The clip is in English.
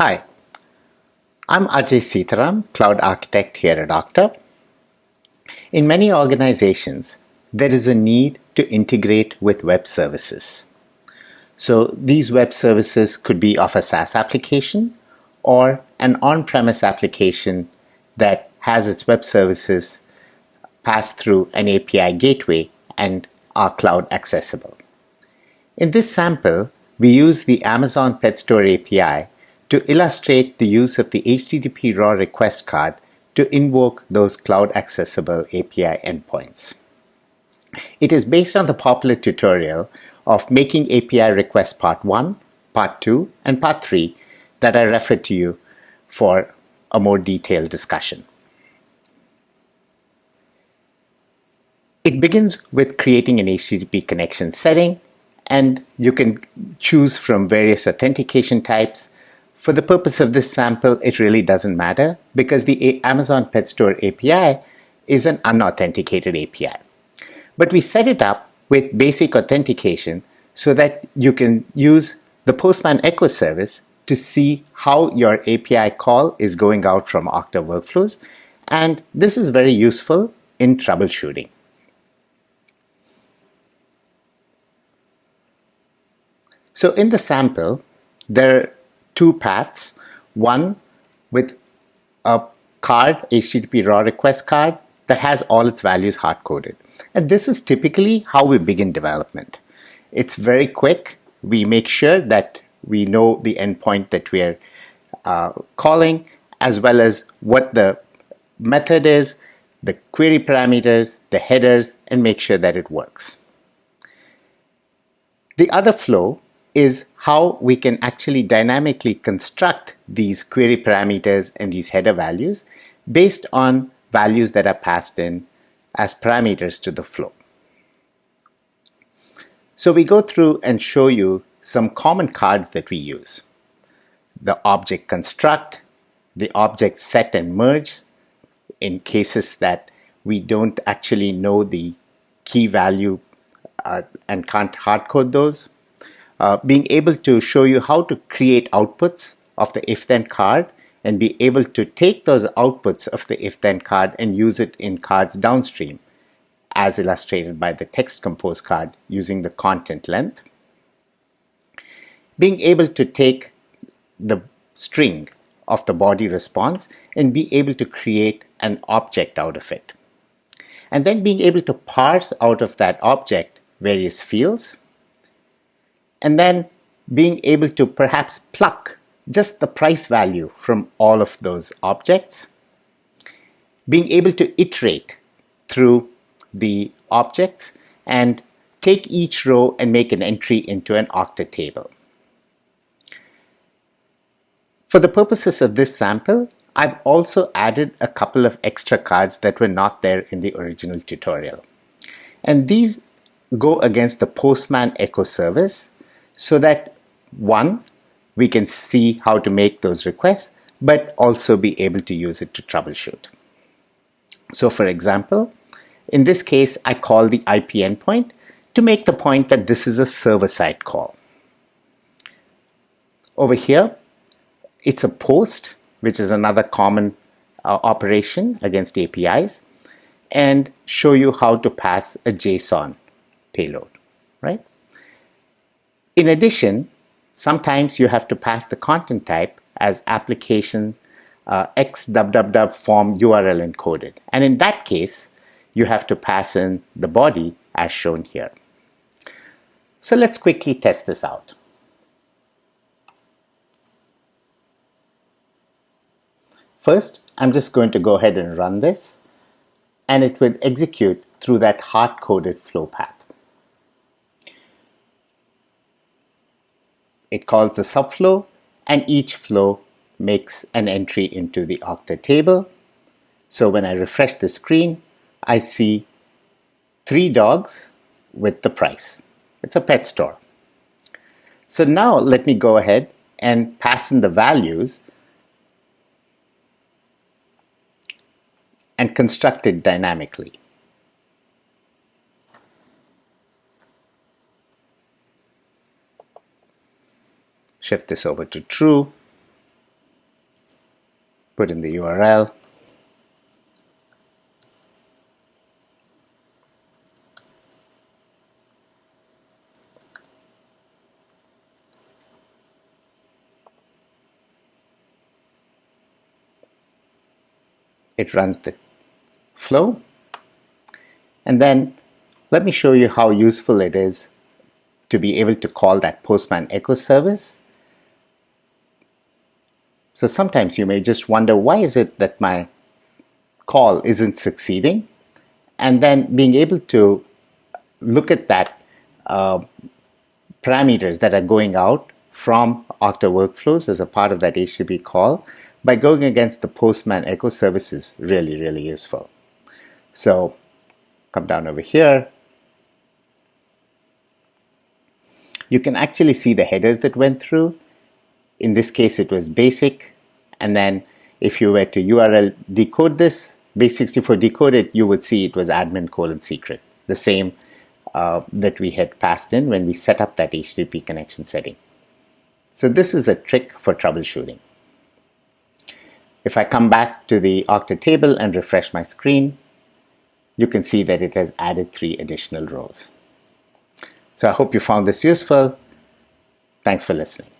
Hi, I'm Ajay Sitaram, Cloud Architect here at Okta. In many organizations, there is a need to integrate with web services. So these web services could be of a SaaS application or an on-premise application that has its web services pass through an API gateway and are cloud accessible. In this sample, we use the Amazon Pet Store API to illustrate the use of the HTTP raw request card to invoke those cloud accessible API endpoints. It is based on the popular tutorial of making API requests part 1, part 2, and part 3 that I referred to you for a more detailed discussion. It begins with creating an HTTP connection setting, and you can choose from various authentication types. For the purpose of this sample, it really doesn't matter because the Amazon Pet Store API is an unauthenticated API. But we set it up with basic authentication so that you can use the Postman Echo Service to see how your API call is going out from Okta workflows. And this is very useful in troubleshooting. So in the sample, there are two paths, one with a card, HTTP raw request card, that has all its values hard-coded. And this is typically how we begin development. It's very quick. We make sure that we know the endpoint that we're calling, as well as what the method is, the query parameters, the headers, and make sure that it works. The other flow is how we can actually dynamically construct these query parameters and these header values based on values that are passed in as parameters to the flow. So we go through and show you some common cards that we use. The object construct, the object set and merge in cases that we don't actually know the key value and can't hard-code those. Being able to show you how to create outputs of the if-then card and be able to take those outputs of the if-then card and use it in cards downstream, as illustrated by the text compose card using the content length. Being able to take the string of the body response and be able to create an object out of it. And then being able to parse out of that object various fields, and then being able to perhaps pluck just the price value from all of those objects, being able to iterate through the objects and take each row and make an entry into an Okta table. For the purposes of this sample, I've also added a couple of extra cards that were not there in the original tutorial. And these go against the Postman Echo Service, so that one, we can see how to make those requests, but also be able to use it to troubleshoot. So for example, in this case, I call the IP endpoint to make the point that this is a server-side call. Over here, it's a post, which is another common operation against APIs, and show you how to pass a JSON payload, right? In addition, sometimes you have to pass the content type as application x-www-form-urlencoded. And in that case, you have to pass in the body as shown here. So let's quickly test this out. First, I'm just going to go ahead and run this, and it will execute through that hard-coded flow path. It calls the subflow, and each flow makes an entry into the Okta table. So when I refresh the screen, I see 3 dogs with the price. It's a pet store. So now let me go ahead and pass in the values and construct it dynamically. Shift this over to true. put in the URL. It runs the flow. And then let me show you how useful it is to be able to call that Postman Echo Service. So sometimes you may just wonder, why is it that my call isn't succeeding? And then being able to look at that parameters that are going out from Okta workflows as a part of that HTTP call by going against the Postman Echo Service is really, really useful. So come down over here. You can actually see the headers that went through. In this case, it was basic. And then if you were to URL decode this, base64 decoded, you would see it was admin:secret, the same that we had passed in when we set up that HTTP connection setting. So this is a trick for troubleshooting. If I come back to the Okta table and refresh my screen, you can see that it has added 3 additional rows. So I hope you found this useful. Thanks for listening.